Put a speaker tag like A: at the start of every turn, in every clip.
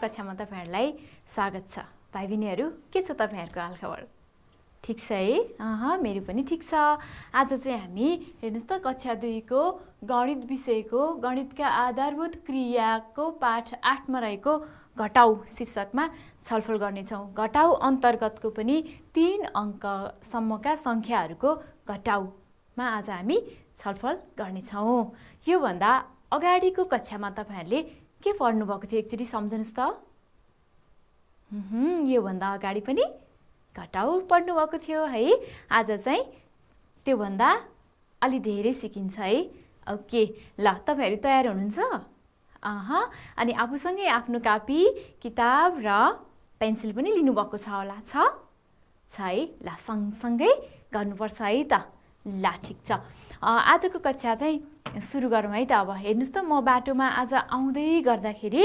A: कक्षामा तपाईहरुलाई स्वागत छ। भाइ बहिनीहरु, के छ तपाईहरुको हालखबर? ठीक छ है? मेरो पनि ठीक छ। आज चाहिँ हामी हेर्नुस् त कक्षा 2 को गणित विषयको गणितका आधारभूत क्रियाको पाठ 8 मा रहेको घटाउ शीर्षकमा छलफल गर्ने छौं। घटाउ अन्तर्गतको पनि 3 अङ्कसम्मका संख्याहरूको घटाउमा आज हामी छलफल गर्ने छौं। यो भन्दा अगाडिको कक्षामा तपाईहरुले के पढ्नु भएको थियो एकचोटी सम्झनुस् त? यो भन्दा अगाडि पनि घटाउ पढ्नु भएको थियो है। आज चाहिँ त्यो भन्दा अलि धेरै सिकिन्छ है। ओके, ल तपाईहरु तयार हुनुहुन्छ? अनि आफूसँगै आफ्नो कापी, किताब र पेन्सिल पनि लिनु भएको छ होला? छ है? ल सँगसँगै गर्नुपर्छ है त। ल ठीक छ। आजको कक्षा चाहिँ सुरु गरौँ है त। अब हेर्नुस् त, म बाटोमा आज आउँदै गर्दाखेरि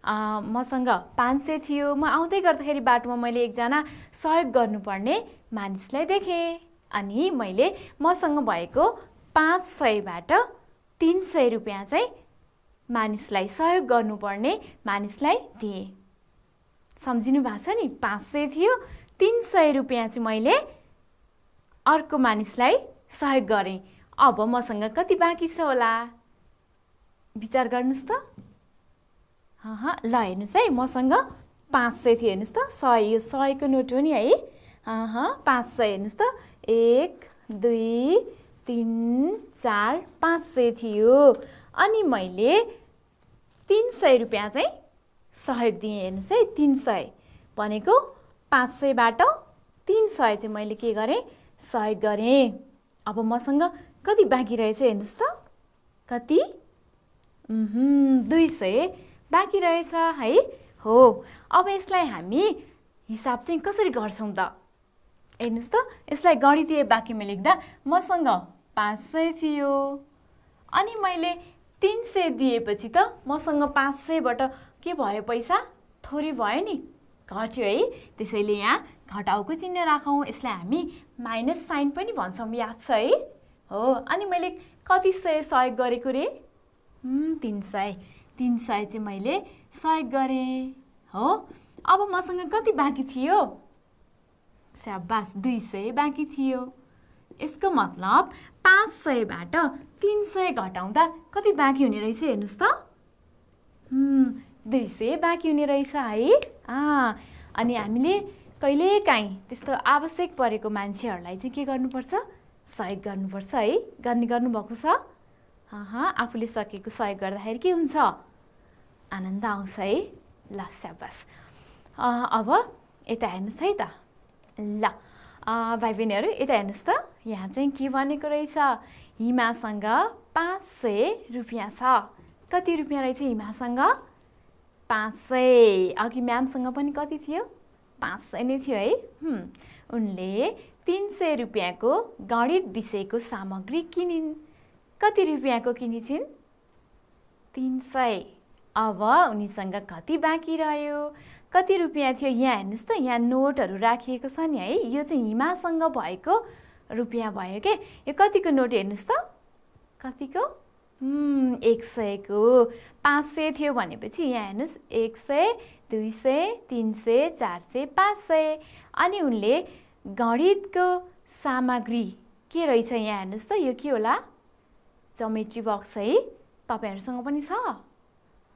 A: मसँग 500 थियो। म आउँदै गर्दाखेरि बाटोमा मैले एकजना सहयोग गर्नुपर्ने मानिसलाई देखेँ अनि मैले मसँग भएको 500 बाट 300 रुपैयाँ चाहिँ मानिसलाई सहयोग गर्नुपर्ने मानिसलाई दिएँ। सम्झिनु भएको छ नि? 500 थियो, 300 रुपैयाँ चाहिँ मैले अर्को मानिसलाई सहयोग गरेँ। अब मसँग कति बाँकी छ होला? विचार गर्नुस् त। ल हेर्नुस् है, मसँग 500 थियो। हेर्नुस् त, 100, यो 100 को नोट हो नि है। 500 हेर्नुस् त, 1 2 3 4 500 थियो। अनि मैले 300 रुपैयाँ चाहिँ सहयोग दिएँ। हेर्नुस् है, 300 भनेको 500 बाट 300 चाहिँ मैले के गरेँ? सहयोग गरेँ। अब मसँग कति बाँकी रहेछ हेर्नुस् त? कति? 200 बाँकी रहेछ है। हो, अब यसलाई हामी हिसाब चाहिँ कसरी गर्छौं त? हेर्नुस् त, यसलाई गणितीय वाक्यमा लेख्दा मसँग 500 थियो अनि मैले 300 दिएपछि त मसँग 500 बाट के भयो? पैसा थोरै भयो नि, घट्यो है। त्यसैले यहाँ घटाउको चिन्ह राखौं। यसलाई हामी माइनस साइन पनि भन्छौं, याद छ है? हो, अनि मैले कति सय सहयोग गरेको रे? 300 चाहिँ मैले सहयोग गरेँ। हो, अब मसँग कति बाँकी थियो? शाबास, 200 बाँकी थियो। यसको मतलब 500 बाट 300 घटाउँदा कति बाँकी हुने रहेछ हेर्नुस् त? 200 बाँकी हुने रहेछ है। अनि हामीले कहिलेकाहीँ त्यस्तो आवश्यक परेको मान्छेहरूलाई चाहिँ के गर्नुपर्छ? सहयोग गर्नुपर्छ है। गर्नुभएको छ? आफूले सकेको सहयोग गर्दाखेरि के हुन्छ? आनन्द आउँछ है। ल शाबास। अब यता हेर्नुस् है त। ल भाइ बहिनीहरू, यता हेर्नुस् त, यहाँ चाहिँ के भनेको रहेछ? हिमासँग 500 रुपैयाँ छ। कति रुपैयाँ रहेछ हिमासँग? 500। अघि म्यामसँग पनि कति थियो? 500 नै थियो है। उनले 300 रुपैयाँको गणित विषयको सामग्री किनिन्। कति रुपैयाँको किनिन्? 300। अब उनीसँग कति बाँकी रह्यो? कति रुपैयाँ थियो? यहाँ हेर्नुस् त, यहाँ नोटहरू राखिएको छ नि है। यो चाहिँ हिमासँग भएको रुपैयाँ भयो के? यो कतिको नोट हेर्नुस् त? कतिको? 100 को। 500 थियो भनेपछि यहाँ हेर्नुस्, 100 200 300 400 500। अनि उनले गणितको सामग्री के रहेछ? यहाँ हेर्नुस् त, यो के होला? ज्योमेट्री बक्स है। तपाईहरुसँग पनि छ?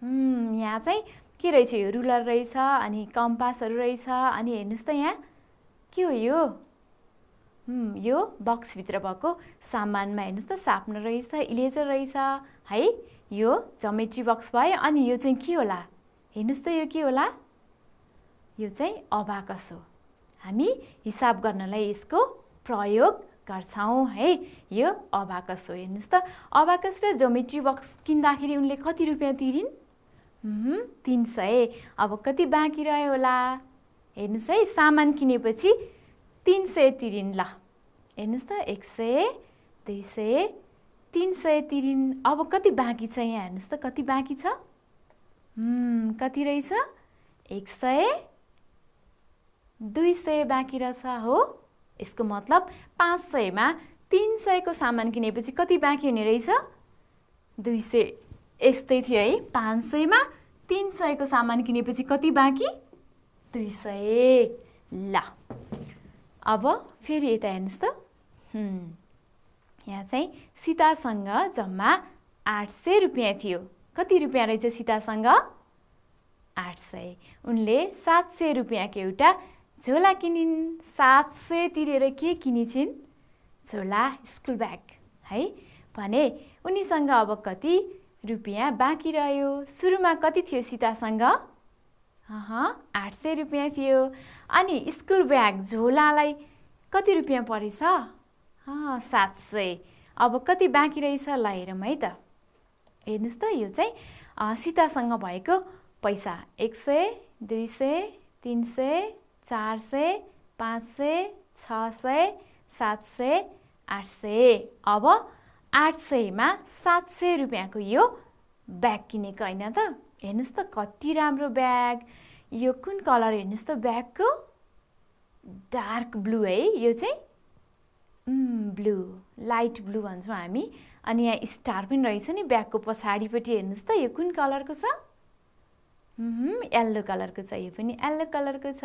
A: यहाँ चाहिँ के रहेछ? यो रुलर रहेछ, अनि कम्पासहरू रहेछ, अनि हेर्नुस् त यहाँ के हो यो? यो बक्सभित्र भएको सामानमा हेर्नुस् त, सार्पनर रहेछ, इरेजर रहेछ है। यो ज्योमेट्री बक्स भयो। अनि यो चाहिँ के होला? हेर्नुस् त, यो के होला? यो चाहिँ अबाकस हो। हामी हिसाब गर्नलाई यसको प्रयोग गर्छौं है। यो अबाकस हो। हेर्नुस् त, अबाकस र ज्योमेट्री बक्स किन्दाखेरि उनले कति रुपैयाँ तिरिन्? 300। अब कति बाँकी रह्यो होला? हेर्नुस् है, सामान किनेपछि 300 तिरिन्। ल हेर्नुस् त, 100 200 300 तिरिन्। अब कति बाँकी छ? यहाँ हेर्नुस् त, कति बाँकी छ? कति रहेछ? 100 200 बाँकी रहेछ। हो, यसको मतलब 500 मा 300 को सामान किनेपछि कति बाँकी हुने रहेछ? 200। यस्तै थियो है। 500 मा 300 को सामान किनेपछि कति बाँकी 200 ल अब फेरि यता हेर्नुस् त यहाँ चाहिँ सीतासँग जम्मा 800 रुपैयाँ थियो कति रुपैयाँ रहेछ सीतासँग 800 उनले 700 रुपैयाँको एउटा झोला किनिन् 700 तिरेर के किनिछिन् झोला स्कुल ब्याग है भने उनीसँग अब कति रुपैयाँ बाँकी रह्यो सुरुमा कति थियो सीतासँग 800 रुपैयाँ थियो अनि स्कुल ब्याग झोलालाई कति रुपैयाँ परेछ 700 अब कति बाँकी रहेछ ल हेरौँ है त हेर्नुस् त यो चाहिँ सीतासँग भएको पैसा 100 200 300 400 500 600 700 800 अब 800 मा 700 रुपैयाँको यो ब्याग किनेको हैन त हेर्नुस् त कति राम्रो ब्याग यो कुन कलर हेर्नुस् त ब्यागको डार्क ब्लू है यो चाहिँ ब्लू लाइट ब्लू भन्छौँ हामी अनि यहाँ स्टार पनि रहेछ नि ब्यागको पछाडिपट्टि हेर्नुस् त यो कुन कलरको छ येल्लो कलरको छ यो पनि येल्लो कलरको छ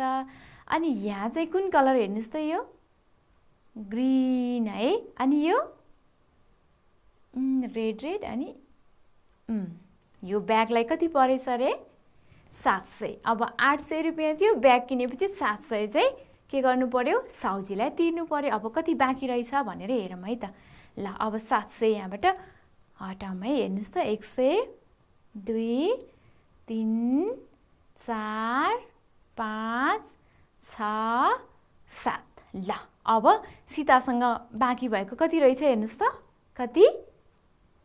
A: अनि यहाँ चाहिँ कुन कलर हेर्नुस् त यो ग्रीन है अनि यो रेड अनि यो ब्यागलाई कति परेछ रे 700 अब 800 रुपैयाँ थियो ब्याग किनेपछि 700 चाहिँ के गर्नु पर्यो साउजीलाई तिर्नु पर्यो अब कति बाँकी रहेछ भनेर हेरौँ है त ल अब 700 यहाँबाट हटाउँ है हेर्नुस् त 100 2 3 4 5 6 7 ल अब सीतासँग बाँकी भएको कति रहेछ हेर्नुस् त कति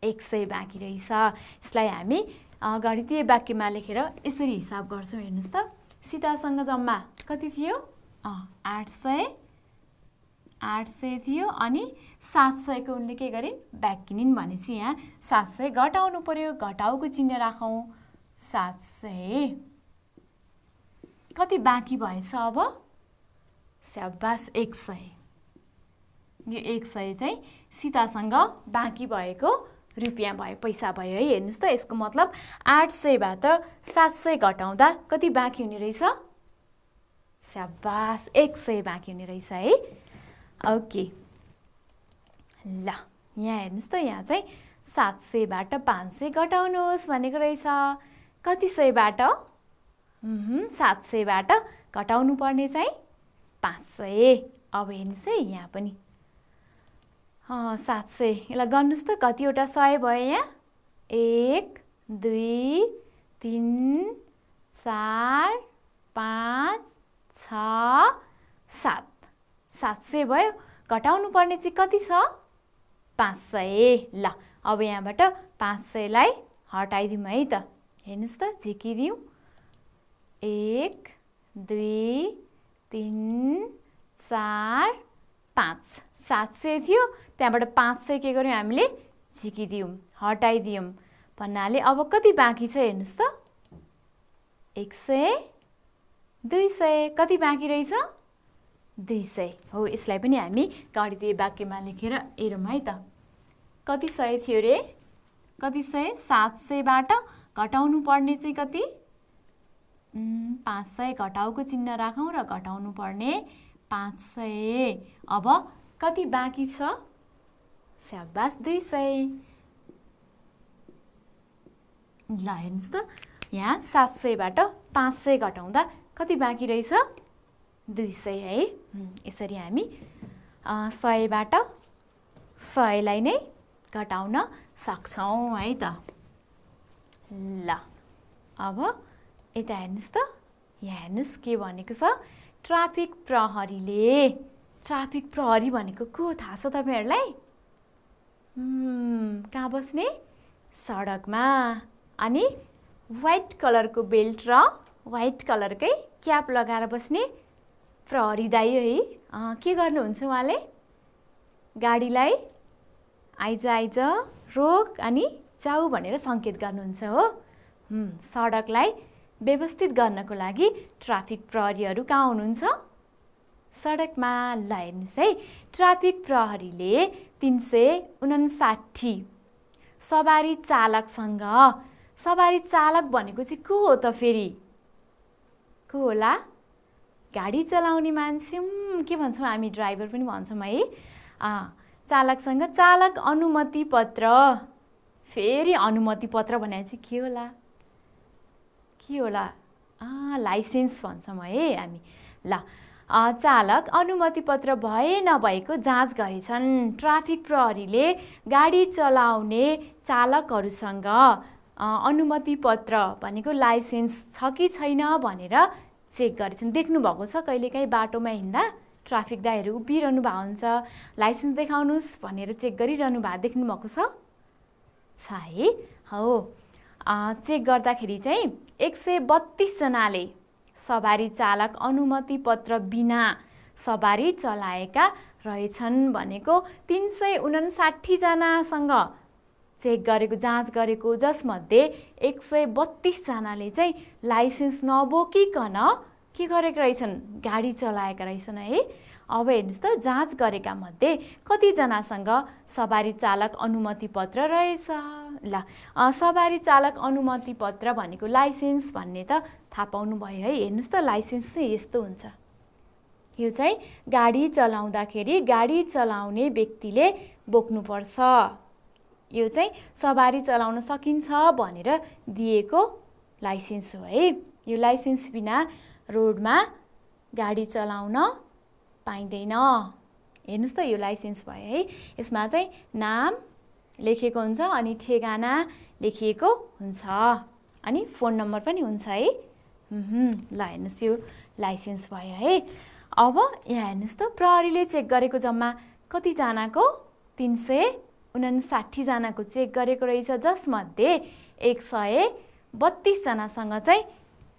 A: 100 बाँकी रहेछ यसलाई हामी गणितीय वाक्यमा लेखेर यसरी हिसाब गर्छौँ हेर्नुस् त सीतासँग जम्मा कति थियो 800 थियो अनि 700 को उनले के गरिन् ब्याग किनिन् भनेपछि यहाँ 700 घटाउनु पर्यो घटाउको चिन्ह राखौँ 700 कति बाँकी भएछ अब स्याबास 100 यो 100 चाहिँ सीतासँग बाँकी भएको रुपैयाँ भयो पैसा भयो है हेर्नुस् त यसको मतलब 800 बाट 700 घटाउँदा कति बाँकी हुने रहेछ स्याबास 100 बाँकी हुने रहेछ है ओके ल यहाँ हेर्नुस् त यहाँ चाहिँ 700 बाट 500 घटाउनुहोस् भनेको रहेछ कति 100 बाट 700 बाट घटाउनु पर्ने चाहिँ 500 अब हेर्नुस् है यहाँ पनि 700 यसलाई गर्नुस् त कतिवटा 100 भयो यहाँ 1 2 3 4 5 6 7 700 भयो घटाउनु पर्ने चाहिँ कति छ 500 ल अब यहाँबाट 500 लाई हटाइदिउँ है त हेर्नुस् त झिकिदिउँ 1 2 3 4 5 700 थियो त्यहाँबाट 500 के गर्यौँ हामीले झिकिदिउँ हटाइदिउँ भन्नाले अब कति बाँकी छ हेर्नुस् त 100 200 कति बाँकी रहेछ 200 हो यसलाई पनि हामी गणितीय वाक्यमा लेखेर हेरौँ है त कति 100 थियो रे कति 100 700 बाट घटाउनु पर्ने चाहिँ कति 500 घटाउको चिन्ह राखौँ र घटाउनु पर्ने 500 अब कति बाँकी छ स्याबास 200 ल हेर्नुस् त यहाँ 700 बाट 500 घटाउँदा कति बाँकी रहेछ 200 है यसरी हामी 100 बाट 100 लाई नै घटाउन सक्छौँ है त ल अब यता हेर्नुस् त यहाँ हेर्नुस् के भनेको छ ट्राफिक प्रहरी भनेको को थाहा छ तपाईहरुलाई कहाँ बस्ने सडकमा अनि व्हाइट कलरको बेल्ट र व्हाइट कलरकै क्याप लगाएर बस्ने प्रहरी दाइ है के गर्नुहुन्छ उहाँले गाडीलाई आइज रोक अनि जाऊ भनेर संकेत गर्नुहुन्छ हो सडकलाई व्यवस्थित गर्नको लागि ट्राफिक प्रहरीहरू कहाँ हुनुहुन्छ सडकमा ल हेर्नुस् है ट्राफिक प्रहरीले 359 सवारी चालकसँग सवारी चालक भनेको चाहिँ को हो त फेरि? को होला? गाडी चलाउने मान्छे, के भन्छौँ हामी? ड्राइभर पनि भन्छौँ है। चालकसँग चालक अनुमति पत्र। फेरि अनुमति पत्र भने चाहिँ के होला? के होला? लाइसेन्स भन्छौँ है हामी। ल, चालक अनुमति पत्र भए नभएको जाँच गरेछन्। ट्राफिक प्रहरीले गाडी चलाउने चालकहरूसँग अनुमति पत्र भनेको लाइसेन्स छ कि छैन भनेर चेक गरेछन्। देख्नुभएको छ कहिलेकाहीँ बाटोमा हिँड्दा ट्राफिक दाइहरू उभिरहनु भएको हुन्छ, लाइसेन्स देखाउनुहोस् भनेर चेक गरिरहनु भएको देख्नुभएको छ है? हो। चेक गर्दाखेरि चाहिँ 132 जनाले सवारी चालक अनुमति पत्र बिना सवारी चलाएका रहेछन् भनेको 359 जनासँग चेक गरेको, जाँच गरेको, जसमध्ये 132 जनाले चाहिँ लाइसेन्स नबोकिकन के गरेका रहेछन्? गाडी चलाएका रहेछन् है। अब हेर्नुहोस् त, जाँच गरेका मध्ये कतिजनासँग सवारी चालक अनुमति पत्र रहेछ? ल, सवारी चालक अनुमति पत्र भनेको लाइसेन्स भन्ने त थाहा पाउनु भयो है। हेर्नुहोस् त, लाइसेन्स चाहिँ यस्तो हुन्छ। यो चाहिँ गाडी चलाउँदाखेरि गाडी चलाउने व्यक्तिले बोक्नुपर्छ। यो चाहिँ सवारी चलाउन सकिन्छ भनेर दिएको लाइसेन्स हो है। यो लाइसेन्स बिना रोडमा गाडी चलाउन पाइँदैन। हेर्नुहोस् त, यो लाइसेन्स भयो है। यसमा चाहिँ नाम लेखेको हुन्छ अनि ठेगाना लेखिएको हुन्छ अनि फोन नम्बर पनि हुन्छ है। ल, हेर्नुहोस् यो लाइसेन्स भयो है। अब यहाँ हेर्नुहोस् त, प्रहरीले चेक गरेको जम्मा कतिजनाको? 359 जनाको चेक गरेको रहेछ, जसमध्ये 132 जनासँग चाहिँ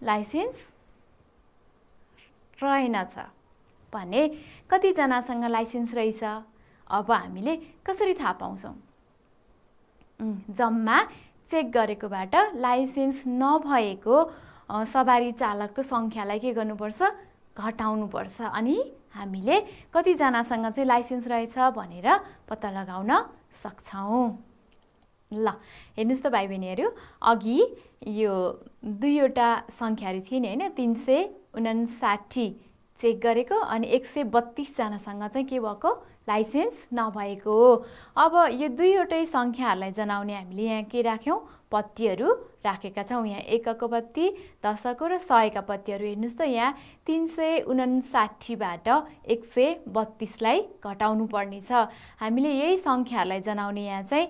A: लाइसेन्स रहेनछ भने कतिजनासँग लाइसेन्स रहेछ? अब हामीले कसरी थाहा पाउँछौँ? जम्मा चेक गरेकोबाट लाइसेन्स नभएको सवारी चालकको सङ्ख्यालाई के गर्नुपर्छ? घटाउनुपर्छ अनि हामीले कतिजनासँग चाहिँ लाइसेन्स रहेछ भनेर पत्ता लगाउन सक्छौँ। ल, हेर्नुहोस् त भाइ बहिनीहरू, अघि यो दुईवटा सङ्ख्याहरू थिए नि होइन? 359 चेक गरेको अनि 132 जनासँग चाहिँ के भएको? लाइसेन्स नभएको। अब यो दुईवटै सङ्ख्याहरूलाई जनाउने हामीले यहाँ के राख्यौँ? पत्तीहरू राखेका छौँ। यहाँ 1को पत्ती, 10को र 100का पत्तीहरू। हेर्नुहोस् त, यहाँ 359बाट 132लाई घटाउनु पर्ने छ। हामीले यही सङ्ख्याहरूलाई जनाउने यहाँ चाहिँ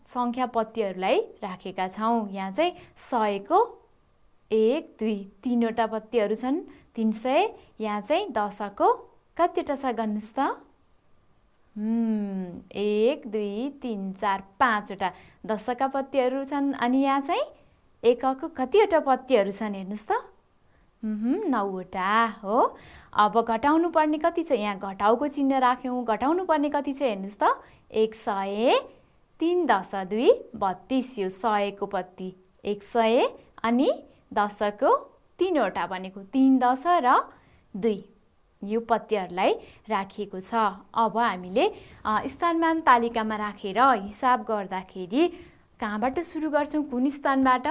A: सङ्ख्या पत्तीहरूलाई राखेका छौँ। यहाँ चाहिँ 100को 1, 2, 3वटा पत्तीहरू छन्। 300, यहाँ चाहिँ 10को कतिवटा छ गर्नुहोस् त? 1, 2, 3, 4, 5वटा 10का पत्तीहरू छन् अनि यहाँ चाहिँ 1को कतिवटा पत्तीहरू छन्? हेर्नुहोस् त, 9वटा हो। अब घटाउनु पर्ने कति छ? यहाँ घटाउको चिन्ह राख्यौँ। घटाउनु पर्ने कति छ? हेर्नुहोस् त, 100, 3 10 2 32। यो 100को पत्ती 100 अनि 10को 3वटा भनेको 3 10 र 2 यो पत्तीहरूलाई राखिएको छ। अब हामीले स्थानमान तालिकामा राखेर हिसाब गर्दाखेरि कहाँबाट सुरु गर्छौँ? कुन स्थानबाट?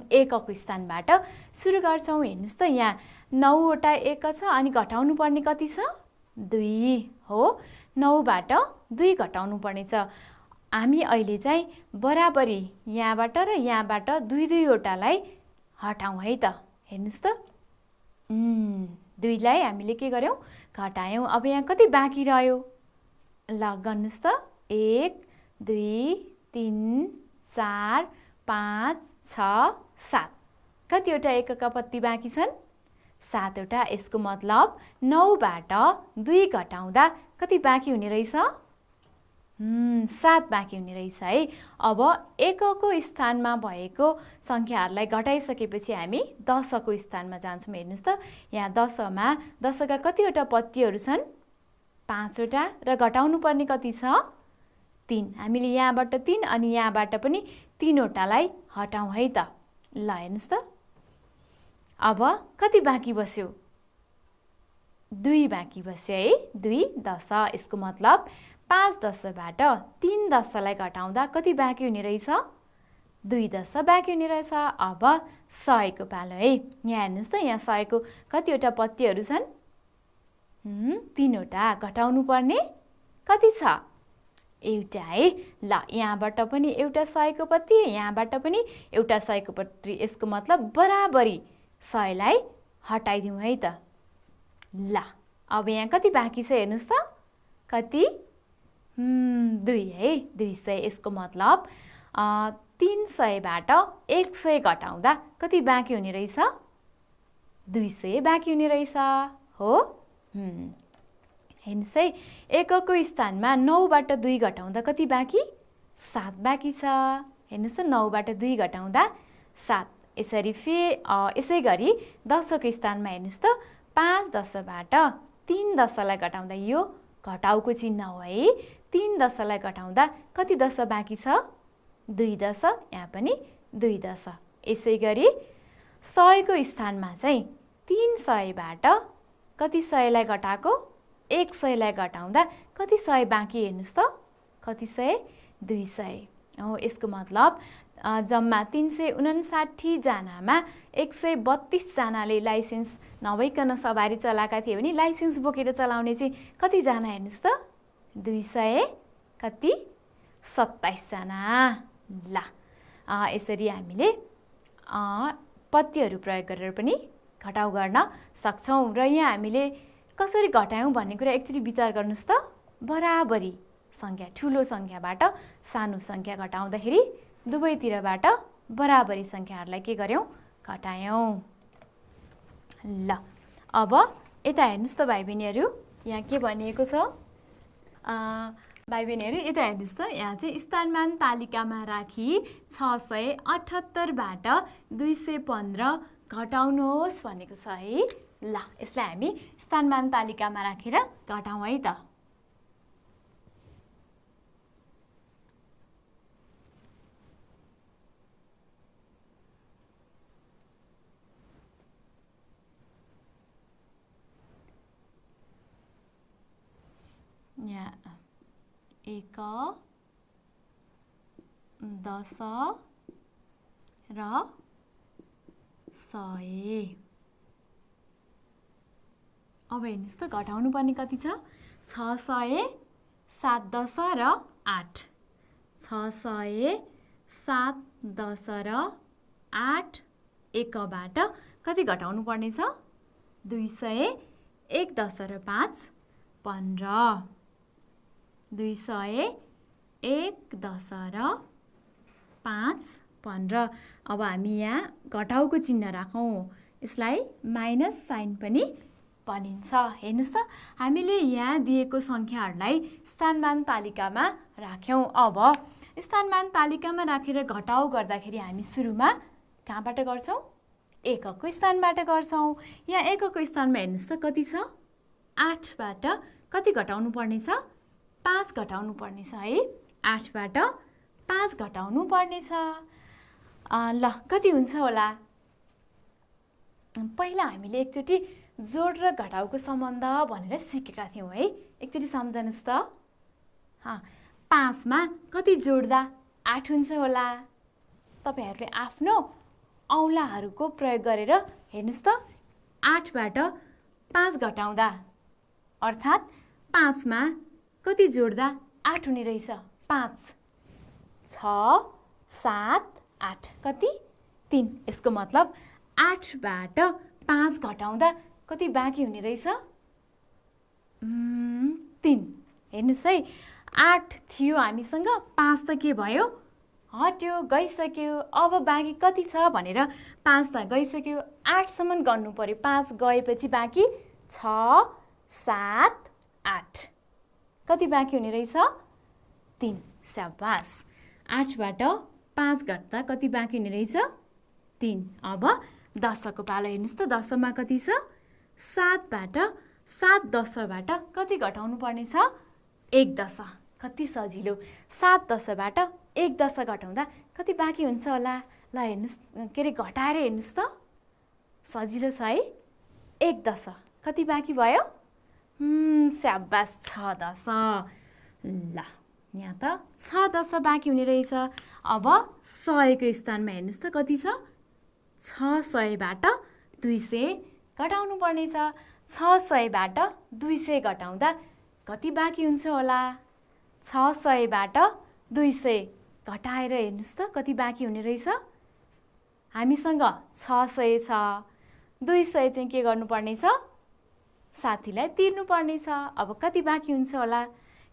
A: 1को स्थानबाट सुरु गर्छौँ। हेर्नुहोस् त, यहाँ 9वटा 1 छ अनि घटाउनु पर्ने कति छ? 2 हो। 9बाट 2 घटाउनु पर्ने छ। हामी अहिले चाहिँ बराबरी यहाँबाट र यहाँबाट 2-2वटालाई हटाउँ है त। हेर्नुहोस् त, 2लाई हामीले के गर्यौँ? घटायौँ। अब यहाँ कति बाँकी रह्यो? ल, गर्नुहोस् त, 1 2 3 4 5 6 7 कतिवटा 1का पत्ती बाँकी छन्? 7वटा। यसको मतलब 9बाट 2 घटाउँदा कति बाँकी हुने रहेछ? 7 बाँकी हुने रहेछ है। अब 1को स्थानमा भएको सङ्ख्याहरूलाई घटाइसकेपछि हामी 10को स्थानमा जान्छौँ। हेर्नुहोस् त, यहाँ 10मा 10का कतिवटा पत्तीहरू छन्? 5वटा र घटाउनु पर्ने कति छ? 3। हामीले यहाँबाट 3 अनि यहाँबाट पनि 3वटालाई हटाउँ है त। ल, हेर्नुहोस् त, अब कति बाँकी बस्यो? 2 बाँकी बस्यो है। 2 10। यसको मतलब 5 10बाट 3 10लाई घटाउँदा कति बाँकी हुने रहेछ? 2 दश बाँकी हुने रहेछ। अब 100 को पालो है। यहाँ हेर्नुहोस् त, यहाँ 100 को कतिवटा पत्तीहरू छन्? 3 वटा। घटाउनु पर्ने कति छ? एउटा है। ल, यहाँबाट पनि एउटा 100 को पत्ती, यहाँबाट पनि एउटा 100 को पत्ती। यसको मतलब बराबरी 100 लाई हटाइदिउँ है त। ल, अब यहाँ कति बाँकी छ हेर्नुहोस् त? कति? 2 है। 200। यसको मतलब 300 बाट 100 घटाउँदा कति बाँकी हुने रहेछ? 200 बाँकी हुने रहेछ हो। हेर्नुहोस् है, एकको स्थानमा 9 बाट 2 घटाउँदा कति बाँकी? 7 बाँकी छ। हेर्नुहोस् त, 9 बाट 2 घटाउँदा 7। यसै गरी 10 को स्थानमा हेर्नुहोस् त, 5 दशबाट 3 दशलाई घटाउँदा, यो घटाउको चिन्ह हो है। 3 दशलाई घटाउँदा कति दश बाँकी छ? 2 दश। यहाँ पनि 2 दश। यसै गरी 100 को स्थानमा चाहिँ 300 बाट कति 100 लाई घटाएको? 100 लाई घटाउँदा कति 100 बाँकी हेर्नुहोस् त? कति 100? 200 हो। यसको मतलब जम्मा 359 जनामा 132 जनाले लाइसेन्स नभइकन सवारी चलाएका थिए भने लाइसेन्स बोकेर चलाउने चाहिँ कति जना हेर्नुहोस् त? 200 कति? 27 जना। ल, यसरी हामीले पत्तीहरू प्रयोग गरेर पनि घटाउ गर्न सक्छौँ। र यहाँ हामीले कसरी घटायौँ भन्ने कुरा एकचोटि विचार गर्नुहोस् त। बराबरी संख्या, ठुलो संख्याबाट सानो संख्या घटाउँदाखेरि दुवैतिरबाट बराबरी संख्याहरूलाई के गर्यौँ? घटायौँ। ल, अब यता हेर्नुहोस् त भाइ बहिनीहरू, यहाँ के भनिएको छ? भाइ बहिनीहरू यता हेर्नुहोस् त, यहाँ चाहिँ स्थानमान तालिकामा राखी 678 बाट 215 घटाउनुहोस् भनेको छ है। ल, यसलाई हामी स्थानमान तालिकामा राखेर घटाउँ है त। यहाँ 1 10 र 100। अब हेर्नुहोस् त, घटाउनु पर्ने कति छ? 600, 7 दश र 8। 600, 7 दश र 8। 1 बाट कति घटाउनु पर्ने छ? 200, 1 दश र 5 15। 200, 1 दश र 5 15। अब हामी यहाँ घटाउको चिन्ह राखौँ। यसलाई माइनस साइन पनि भनिन्छ। हेर्नुहोस् त, हामीले यहाँ दिएको सङ्ख्याहरूलाई स्थानमान तालिकामा राख्यौँ। अब स्थानमान तालिकामा राखेर घटाउ गर्दाखेरि हामी सुरुमा कहाँबाट गर्छौँ? 1 को स्थानबाट गर्छौँ। यहाँ 1 को स्थानमा हेर्नुहोस् त कति छ? 8 बाट कति घटाउनु पर्ने छ? 5 घटाउनु पर्ने छ है। 8 बाट 5 घटाउनु पर्ने छ। ल, कति हुन्छ होला? पहिला हामीले एकचोटि जोड र घटाउको सम्बन्ध भनेर सिकेका थियौँ है। एकचोटि सम्झनुहोस् त। 5 मा कति जोड्दा 8 हुन्छ होला? तपाईहरुले आफ्नो औँलाहरूको प्रयोग गरेर हेर्नुहोस् त। 8 बाट 5 घटाउँदा अर्थात् 5 मा कति जोड्दा 8 हुने रहेछ? 5 6 7 8 कति? 3। यसको मतलब 8 बाट 5 घटाउँदा कति बाँकी हुने रहेछ? 3। हेर्नुहोस् है, 8 थियो हामीसँग, 5 त के भयो? हट्यो, गइसक्यो। अब बाँकी कति छ भनेर 5 त गइसक्यो, 8 सम्म गर्नु पर्यो। 5 गएपछि बाँकी 6 7 8 कति बाँकी हुने रहेछ? 3। स्याबास। 8 बाट 5 घट्दा कति बाँकी हुने रहेछ? 3। अब 10 को पालो हेर्नुहोस् त। 10 मा कति छ? 7 बाट 7 10बाट कति घटाउनु पर्ने छ? 1 दश। कति सजिलो। 7 10बाट 1 दश घटाउँदा कति बाँकी हुन्छ होला? ल हेर्नुहोस्, के अरे घटाएर हेर्नुहोस् त। सजिलो छ है। 1 दश कति बाँकी भयो? स्याबास, 6 दश। ल यहाँ त 6 दश बाँकी हुने रहेछ। अब 100 को स्थानमा हेर्नुहोस् त कति छ, 600बाट 200 घटाउनु पर्नेछ। 600बाट 200 घटाउँदा कति बाँकी हुन्छ होला? 600बाट 200 घटाएर हेर्नुहोस् त कति बाँकी हुने रहेछ। हामीसँग 600 छ, 200 चाहिँ के गर्नुपर्ने छ? साथीलाई तिर्नु पर्नेछ। अब कति बाँकी हुन्छ होला?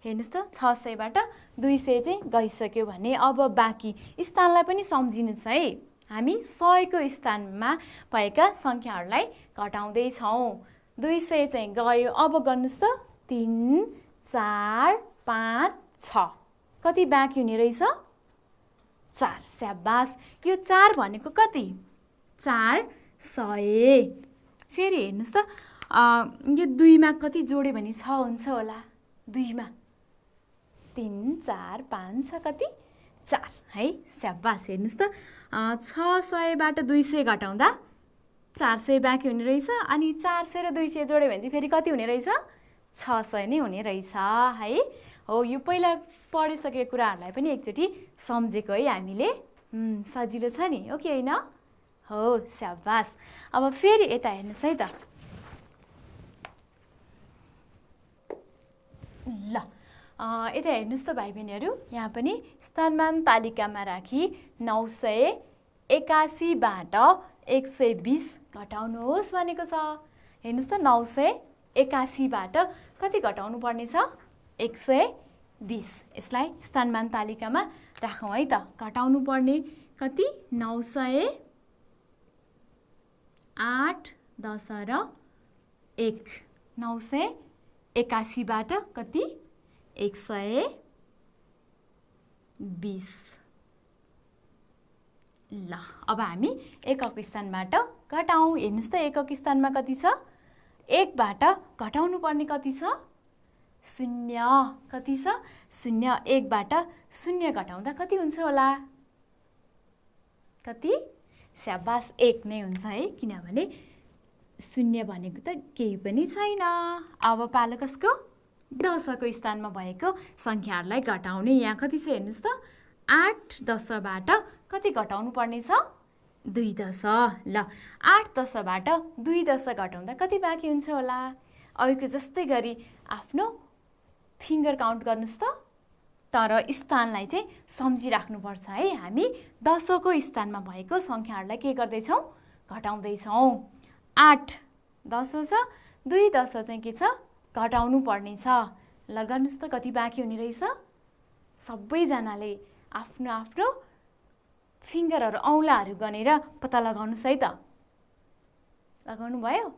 A: हेर्नुहोस् त 600बाट 200 चाहिँ गइसक्यो भने अब बाँकी स्थानलाई पनि सम्झिनुहोस् है। हामी 100 को स्थानमा भएका सङ्ख्याहरूलाई घटाउँदैछौँ। 200 चाहिँ गयो, अब गर्नुहोस् त 3, 4, 5, 6 कति बाँकी हुने रहेछ? 4। स्याबास। यो 4 भनेको कति? 4 100। फेरि हेर्नुहोस् त यो 2 मा कति जोड्यो भने 6 हुन्छ होला? 2 मा 3, 4, 5, 6 कति? 4 है। स्याबास। हेर्नुहोस् त 600बाट 200 घटाउँदा 400 बाँकी हुने रहेछ। अनि 400 र 200 जोड्यो भने चाहिँ फेरि कति हुने रहेछ? 600 नै हुने रहेछ है। हो, यो पहिला पढिसकेको कुराहरूलाई पनि एकचोटि सम्झेको है हामीले। सजिलो छ नि, हो कि होइन? हो, स्याबास। अब फेरि यता हेर्नुहोस् है त। ल यता हेर्नुहोस् त भाइ बहिनीहरू, यहाँ पनि स्थानमान तालिकामा राखी 981बाट 120 घटाउनुहोस् भनेको छ। हेर्नुहोस् त 981बाट कति घटाउनु पर्ने छ? 120। यसलाई स्थानमान तालिकामा राखौँ है त। घटाउनु पर्ने कति? 908 10 र 1। 981बाट कति? 120। ल अब हामी एकक स्थानबाट घटाउँ। हेर्नुहोस् त एकक स्थानमा कति छ? 1 बाट घटाउनु पर्ने कति छ? 0। कति छ? 0। 1 बाट 0 घटाउँदा कति हुन्छ होला? कति? स्याबास, 1 नै हुन्छ है, किनभने 0 भनेको त केही पनि छैन। अब पालो कसको? दशको स्थानमा भएको सङ्ख्याहरूलाई घटाउने। यहाँ कति छ हेर्नुहोस् त? 8 दशबाट कति घटाउनु पर्ने छ? 2 दश। ल 8 दशबाट 2 दश घटाउँदा कति बाँकी हुन्छ होला? अघिको जस्तै गरी आफ्नो फिङ्गर काउन्ट गर्नुहोस् त। तर स्थानलाई चाहिँ सम्झिराख्नुपर्छ है। हामी दशको स्थानमा भएको सङ्ख्याहरूलाई के गर्दैछौँ? घटाउँदैछौँ। 8 दश छ, 2 दश चाहिँ के छ? घटाउनु पर्ने छ। ल गर्नुहोस् त कति बाँकी हुने रहेछ? सबैजनाले आफ्नो आफ्नो फिङ्गरहरू औँलाहरू गनेर पत्ता लगाउनुहोस् है त। लगाउनु भयो?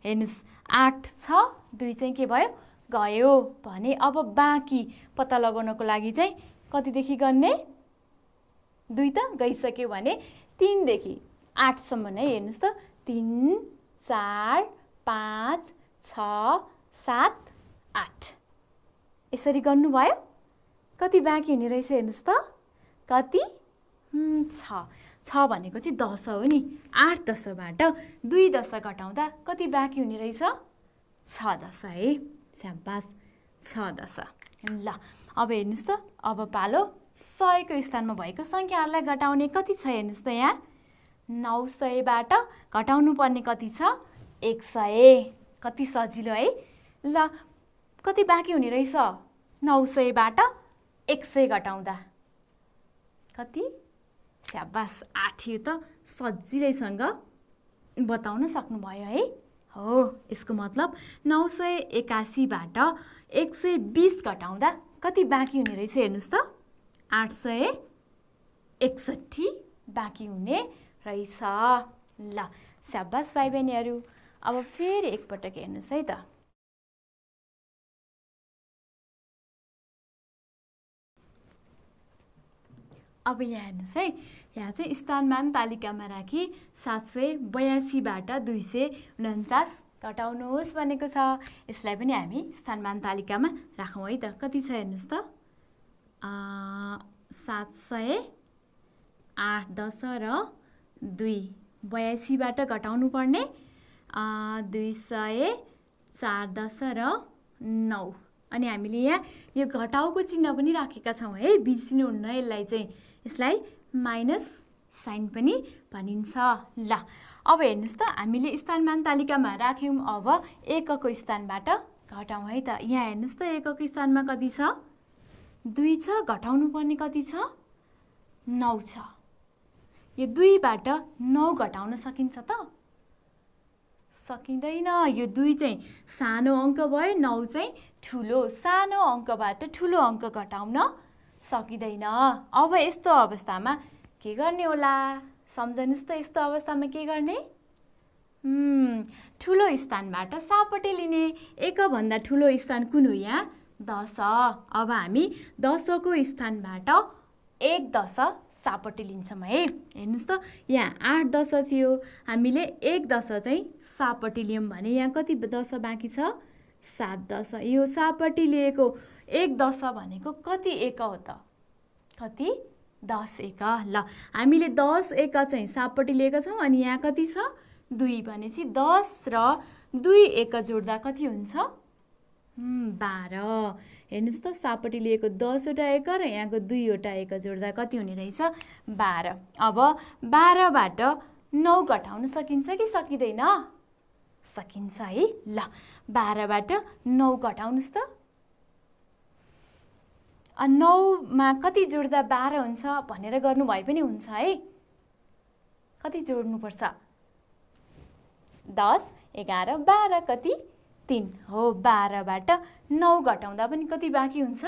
A: हेर्नुहोस् 8 छ, 2 चाहिँ के भयो? गयो भने अब बाँकी पत्ता लगाउनको लागि चाहिँ कतिदेखि गर्ने? 2 त गइसक्यो भने 3 देखि 8 सम्म नै हेर्नुहोस् त। 3, 4, 5, 6, 7, 8 यसरी गर्नुभयो। कति बाँकी हुने रहेछ हेर्नुहोस् त? कति? 6 भनेको चाहिँ दश हो नि। 8 दशबाट 2 दश घटाउँदा कति बाँकी हुने रहेछ? 6 दश है। स्याबास, 6 दश। ल अब हेर्नुहोस् त। अब पालो 100 को स्थानमा भएको सङ्ख्याहरूलाई घटाउने। कति छ हेर्नुहोस् त यहाँ? 900बाट घटाउनु पर्ने कति छ? 100। कति सजिलो है। ल कति बाँकी हुने रहेछ? 900बाट 100 घटाउँदा कति? स्याबास, 8 यो त सजिलैसँग बताउन सक्नुभयो है। हो, यसको मतलब 981बाट 120 घटाउँदा कति बाँकी हुने रहेछ हेर्नुहोस् त? 861 बाँकी हुने रहेछ। ल स्याबास भाइ बहिनीहरू। अब फेरि एकपटक हेर्नुहोस् है त। अब यहाँ हेर्नुहोस् है। यहाँ चाहिँ स्थानमान तालिकामा राखी 782बाट 249 घटाउनुहोस् भनेको छ। यसलाई पनि हामी स्थानमान तालिकामा राखौँ है त। कति छ हेर्नुहोस् त? 708 दश र 2। 82बाट घटाउनु पर्ने 204 दश र 9। अनि हामीले यहाँ यो घटाउको चिन्ह पनि राखेका छौँ है, बिर्सिनुहुन्न यसलाई चाहिँ। यसलाई माइनस साइन पनि भनिन्छ। ल अब हेर्नुहोस् त, हामीले स्थानमान तालिकामा राख्यौँ। अब एकको स्थानबाट घटाउँ है त। यहाँ हेर्नुहोस् त, एकको स्थानमा कति छ? 2 छ। घटाउनु पर्ने कति छ? 9 छ। यो 2बाट 9 घटाउन सकिन्छ त? सकिँदैन। यो 2 चाहिँ सानो अङ्क भयो, 9 चाहिँ ठुलो। सानो अङ्कबाट ठुलो अङ्क घटाउन सकिँदैन। अब यस्तो अवस्थामा के गर्ने होला? सम्झनुहोस् त, यस्तो अवस्थामा के गर्ने? ठुलो स्थानबाट सापट्टि लिने। एकभन्दा ठुलो स्थान कुन हो? यहाँ 10। अब हामी 10को स्थानबाट 1 10 सापट्टि लिन्छौँ है। हेर्नुहोस् त, यहाँ 8 10 थियो, हामीले 1 10 चाहिँ सापट्टि लियौँ भने यहाँ कति 10 बाँकी छ? 7 10। यो सापट्टि लिएको 1 10 भनेको कति एक हो त? कति? 10 एक। ल हामीले 10 एक चाहिँ सापट्टि लिएका छौँ। अनि यहाँ कति छ? 2 भनेपछि 10 र 2 एक जोड्दा कति हुन्छ? 12। हेर्नुहोस् त, सापट्टि लिएको 10 वटा एक र यहाँको 2 वटा एक जोड्दा कति हुने रहेछ? 12। अब 12बाट 9 घटाउन सकिन्छ कि सकिँदैन? सकिन्छ है। ल 12बाट 9 घटाउनुहोस् त। 9 मा कति जोड्दा 12 हुन्छ भनेर गर्नुभए पनि हुन्छ है। कति जोड्नुपर्छ? 10 11 12 कति? 3 हो। 12बाट 9 घटाउँदा पनि कति बाँकी हुन्छ?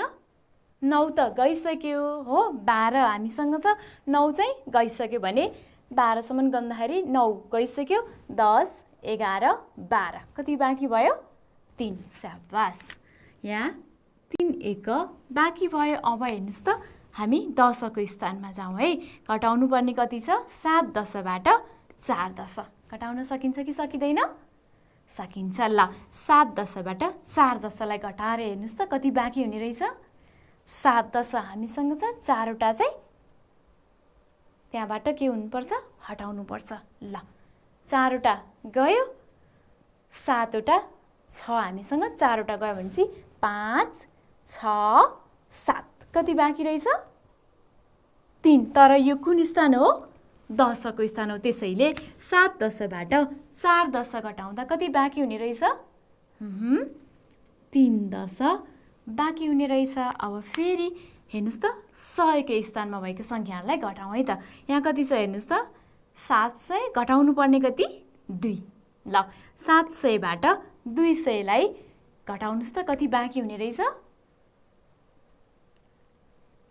A: 9 त गइसक्यो हो। 12 हामीसँग छ, 9 चाहिँ गइसक्यो भने 12 सम्म गर्दाखेरि 9 गइसक्यो। 10 11 12 कति बाँकी भयो? 3। स्याबास। यहाँ 3 एक बाँकी भयो। अब हेर्नुहोस् त, हामी 10को स्थानमा जाउँ है। घटाउनु पर्ने कति छ? 7 10बाट 4 10। घटाउन सकिन्छ कि सकिँदैन? सकिन्छ। ल 7 10बाट 4 10लाई घटाएर हेर्नुहोस् त कति बाँकी हुने रहेछ? 7 10 हामीसँग छ, 4 वटा चाहिँ त्यहाँबाट के हुनुपर्छ? हटाउनुपर्छ। ल 4 वटा गयो, 7 वटा 6 हामीसँग, 4 वटा गयो भनेपछि 5 6 7 कति बाँकी रहेछ? 3। तर यो कुन स्थान हो? 10को स्थान हो। त्यसैले 7 10बाट 4 10 घटाउँदा कति बाँकी हुने रहेछ? 3 10 बाँकी हुने रहेछ। अब फेरि हेर्नुहोस् त, 100को स्थानमा भएको सङ्ख्याहरूलाई घटाउँ है त। यहाँ कति छ हेर्नुहोस् त? 700। घटाउनु पर्ने कति? 2। ल 700बाट 200लाई घटाउनुहोस् त कति बाँकी हुने रहेछ?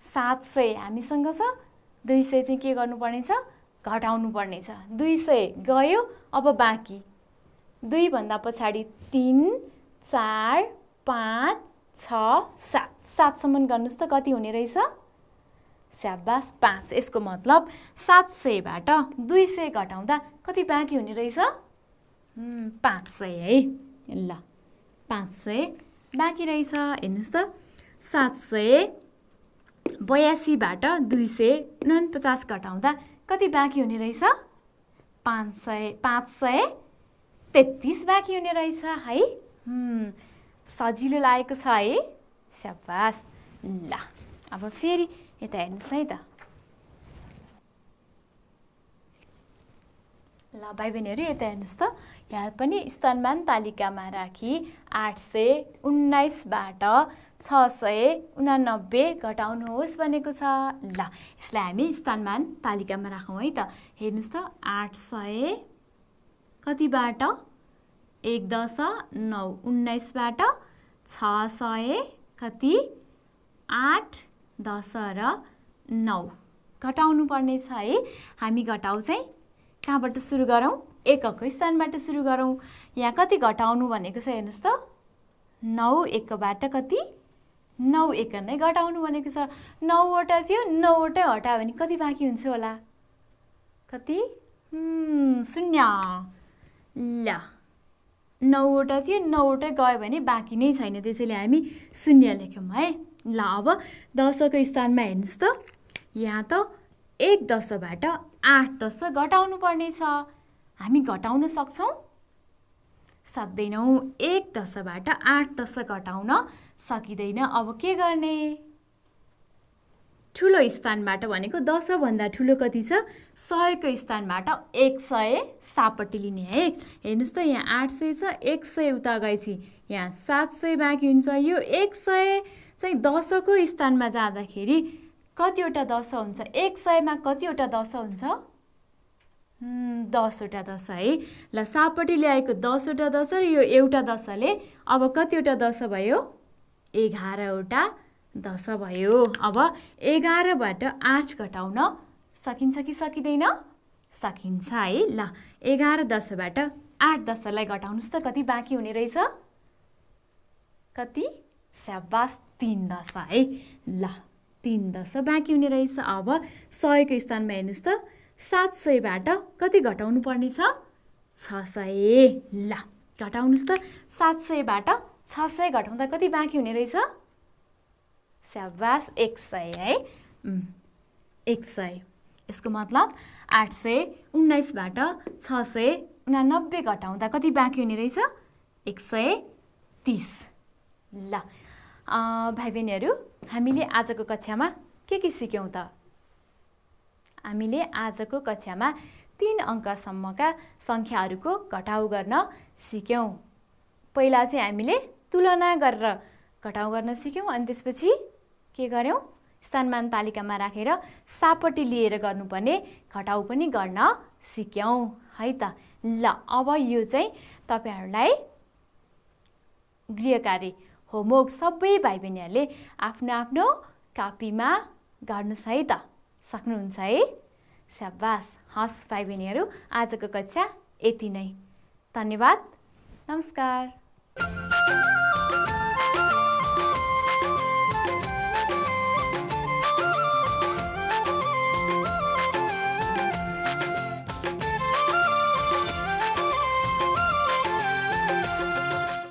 A: 700 हामीसँग छ, 200 चाहिँ के गर्नुपर्ने छ? घटाउनु पर्ने छ। 200 गयो, अब बाँकी 2 भन्दा पछाडि 3 4 5 6 7 7सम्म गर्नुहोस् त कति हुने रहेछ? स्याबास 5। यसको मतलब 700बाट 200 घटाउँदा कति बाँकी हुने रहेछ? 500 है। ल 500 बाँकी रहेछ। हेर्नुहोस् त, 782बाट 249 घटाउँदा कति बाँकी हुने रहेछ? 533 बाँकी हुने रहेछ है। सजिलो लागेको छ है। स्याबास। ल अब फेरि यता हेर्नुहोस् है त। ल भाइ बहिनीहरू, यता हेर्नुहोस् त, यहाँ पनि स्थानमान तालिकामा राखी 819बाट 689 घटाउनुहोस् भनेको छ। ल यसलाई हामी स्थानमान तालिकामा राखौँ है त। हेर्नुहोस् त, 800 कतिबाट? 1 10 9 19बाट 600 कति? 8 10 र 9 घटाउनु पर्ने छ है। हामी घटाउ चाहिँ कहाँबाट सुरु गरौँ? एकको स्थानबाट सुरु गरौँ। यहाँ कति घटाउनु भनेको छ हेर्नुहोस् त? 9 एकबाट कति? 9 एक नै घटाउनु भनेको छ। 9 वटा थियो, 9 वटा हटायो भने कति बाँकी हुन्छ होला? कति? 0। ल 9 वटा थियो, 9 वटा गयो भने बाँकी नै छैन, त्यसैले हामी 0 लेख्यौँ है। ल अब 10को स्थानमा हेर्नुहोस् त, यहाँ त 1 10बाट 8 10 घटाउनु पर्ने छ। हामी घटाउन सक्छौँ? सक्दैनौँ। 1 10बाट 8 10 घटाउन सकिँदैन। अब के गर्ने? ठुलो स्थानबाट भनेको 10 भन्दा ठुलो कति छ? 100 को स्थानबाट 100 सापट्टि लिने है। हेर्नुहोस् त यहाँ 800 छ, 100 उता गएपछि यहाँ 700 बाँकी हुन्छ। यो 100 चाहिँ 10 को स्थानमा जाँदाखेरि कतिवटा 10 हुन्छ? 100 मा कतिवटा 10 हुन्छ? 10 वटा 10 है। ल सापट्टि ल्याएको 10 वटा 10 र यो एउटा 10ले अब कतिवटा 10 भयो? 11 वटा 10 भयो। अब 11 बाट 8 घटाउन सकिन्छ कि सकिँदैन? सकिन्छ है। ल 11 10 बाट 8 10 लाई घटाउनुस् त कति बाँकी हुने रहेछ? कति? स्याबास 3 10 है। ल 3 10 बाँकी हुने रहेछ। अब 100 को स्थानमा हेर्नुस् त 700 बाट कति घटाउनु पर्ने छ? 600। ल घटाउनुस् त 700 बाट 600 घटाउँदा कति बाँकी हुने रहेछ? स्याबास 100 है। 100। यसको मतलब 819 बाट 689 घटाउँदा कति बाँकी हुने रहेछ? 130। ल भाइ बहिनीहरू, हामीले आजको कक्षामा के सिक्यौँ त? हामीले आजको कक्षामा 3 अङ्कसम्मका सङ्ख्याहरूको घटाउ गर्न सिक्यौँ। पहिला चाहिँ हामीले तुलना गरेर घटाउ गर्न सिक्यौँ अनि त्यसपछि के गर्यौँ? स्थानमान तालिकामा राखेर सापट्टि लिएर गर्नुपर्ने घटाउ पनि गर्न सिक्यौँ है त। ल अब यो चाहिँ तपाईहरुलाई गृहकार्य होमवर्क सबै भाइ बहिनीहरूले आफ्नो आफ्नो कपीमा गर्नुस् है त। सक्नुहुन्छ है? स्याबास। हस् भाइ बहिनीहरू, आजको कक्षा यति नै। धन्यवाद। नमस्कार।